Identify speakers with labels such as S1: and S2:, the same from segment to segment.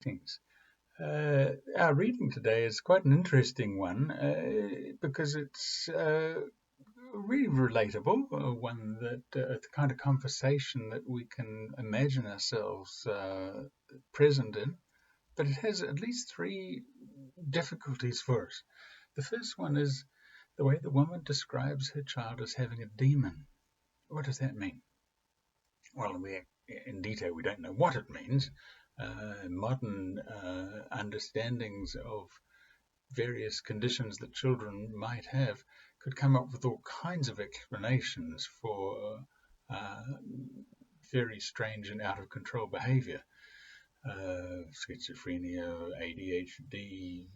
S1: Thanks. Our reading today is quite an interesting one because it's really relatable, one that the kind of conversation that we can imagine ourselves present in, but it has at least three difficulties for us. The first one is the way the woman describes her child as having a demon. What does that mean? Well, in detail, we don't know what it means. Modern understandings of various conditions that children might have could come up with all kinds of explanations for uh, very strange and out of control behavior. Schizophrenia, ADHD,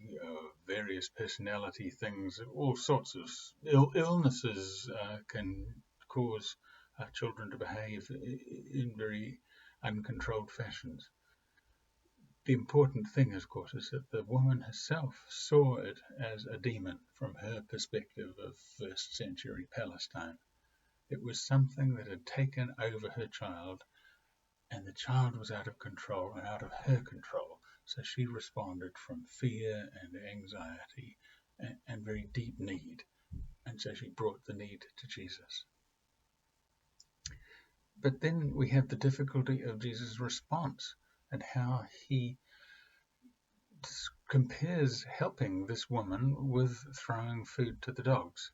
S1: various personality things, all sorts of illnesses can cause children to behave in very uncontrolled fashions. The important thing, of course, is that the woman herself saw it as a demon from her perspective of first century Palestine. It was something that had taken over her child, and the child was out of control and out of her control. So she responded from fear and anxiety and very deep need. And so she brought the need to Jesus. But then we have the difficulty of Jesus' response and how he compares helping this woman with throwing food to the dogs.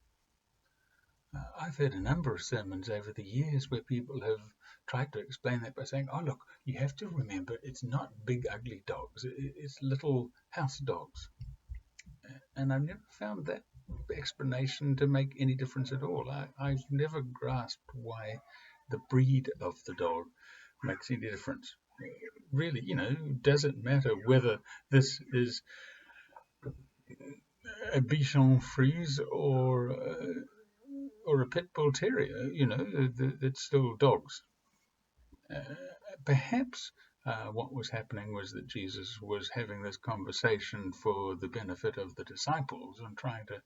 S1: I've heard a number of sermons over the years where people have tried to explain that by saying, oh, look, you have to remember it's not big, ugly dogs. It's little house dogs. And I've never found that explanation to make any difference at all. I've never grasped why the breed of the dog makes any difference. Really, does it matter whether this is a Bichon Frise or a pit bull terrier? It's still dogs. Perhaps what was happening was that Jesus was having this conversation for the benefit of the disciples and trying to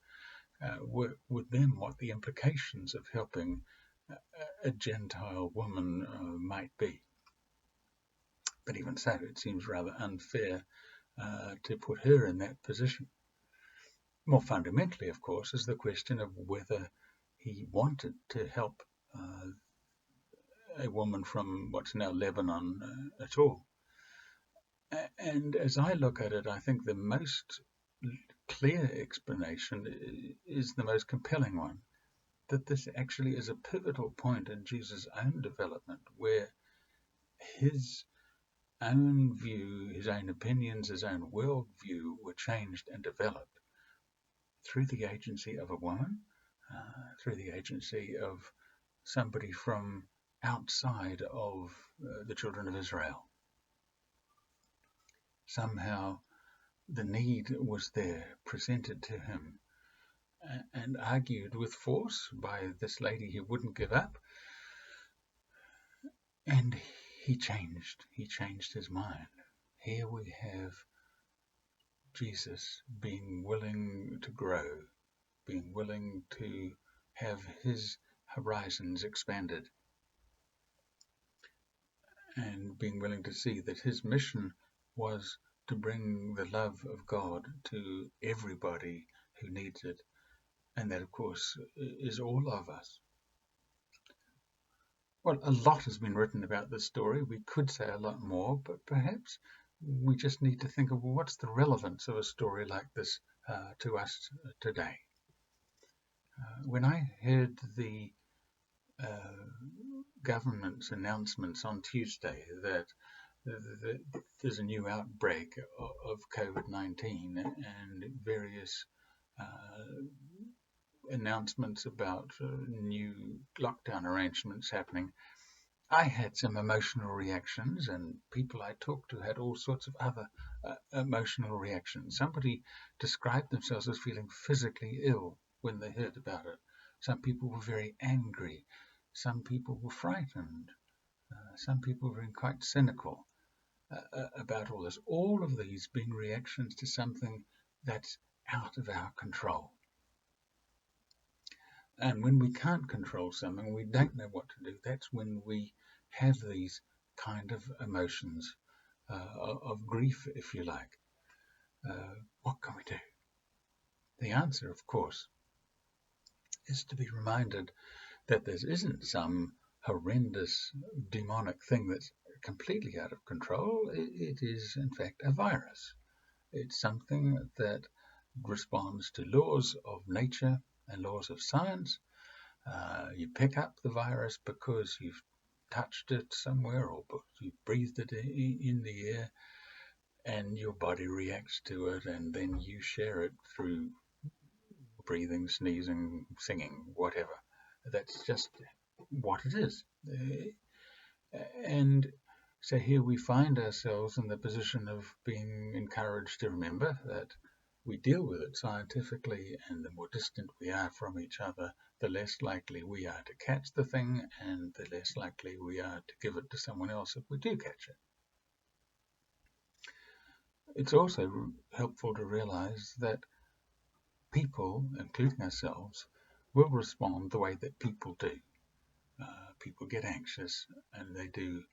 S1: work with them what the implications of helping a Gentile woman might be. But even so, it seems rather unfair to put her in that position. More fundamentally, of course, is the question of whether he wanted to help a woman from what's now Lebanon at all. And as I look at it, I think the most clear explanation is the most compelling one, that this actually is a pivotal point in Jesus' own development where his own view, his own opinions, his own worldview were changed and developed through the agency of a woman, through the agency of somebody from outside of the children of Israel. Somehow the need was there, presented to him, and argued with force by this lady who wouldn't give up. And he changed his mind. Here we have Jesus being willing to grow, being willing to have his horizons expanded, and being willing to see that his mission was to bring the love of God to everybody who needs it, and that, of course, is all of us. Well, a lot has been written about this story. We could say a lot more, but perhaps we just need to think of, well, what's the relevance of a story like this to us today? When I heard the government's announcements on Tuesday that there's a new outbreak of COVID-19 and various announcements about new lockdown arrangements happening, I had some emotional reactions, and people I talked to had all sorts of other emotional reactions. Somebody described themselves as feeling physically ill when they heard about it. Some people were very angry. Some people were frightened. Some people were quite cynical about all this. All of these being reactions to something that's out of our control. And when we can't control something, we don't know what to do, that's when we have these kind of emotions. of grief, if you like. What can we do? The answer, of course, is to be reminded that this isn't some horrendous demonic thing that's completely out of control. It is, in fact, a virus. It's something that responds to laws of nature and laws of science. You pick up the virus because you've touched it somewhere or you breathed it in the air, and your body reacts to it, and then you share it through breathing, sneezing, singing, whatever. That's just what it is. And so here we find ourselves in the position of being encouraged to remember that we deal with it scientifically, and the more distant we are from each other, the less likely we are to catch the thing, and the less likely we are to give it to someone else if we do catch it. It's also helpful to realize that people, including ourselves, will respond the way that people do. People get anxious, and they do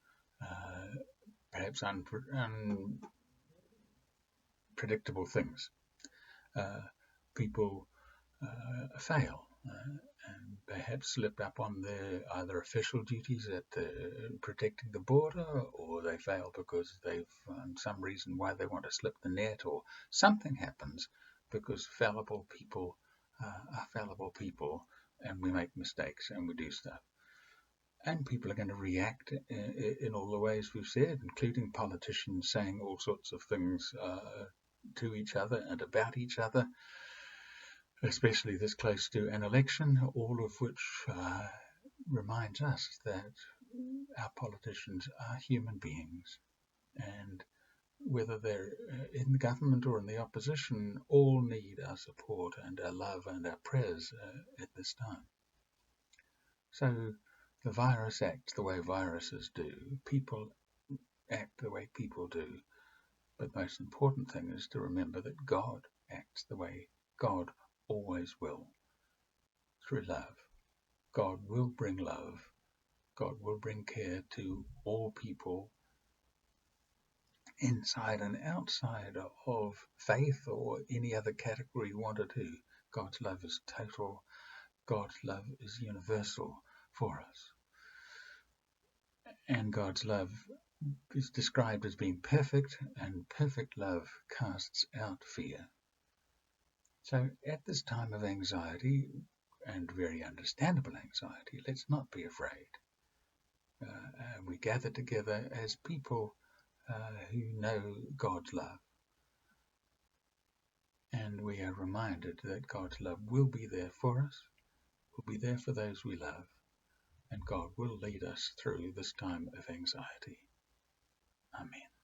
S1: perhaps unpredictable things. People fail and perhaps slip up on their either official duties at protecting the border, or they fail because they've some reason why they want to slip the net, or something happens because fallible people are fallible people, and we make mistakes and we do stuff. And people are going to react in all the ways we've said, including politicians saying all sorts of things to each other and about each other, especially this close to an election, all of which reminds us that our politicians are human beings, and whether they're in the government or in the opposition, all need our support and our love and our prayers at this time. So the virus acts the way viruses do. People act the way people do. But the most important thing is to remember that God acts the way God always will, through love. God will bring love. God will bring care to all people, inside and outside of faith or any other category you want to do. God's love is total. God's love is universal for us. And God's love is described as being perfect, and perfect love casts out fear. So at this time of anxiety, and very understandable anxiety, let's not be afraid. We gather together as people who know God's love. And we are reminded that God's love will be there for us, will be there for those we love, and God will lead us through this time of anxiety. Amen.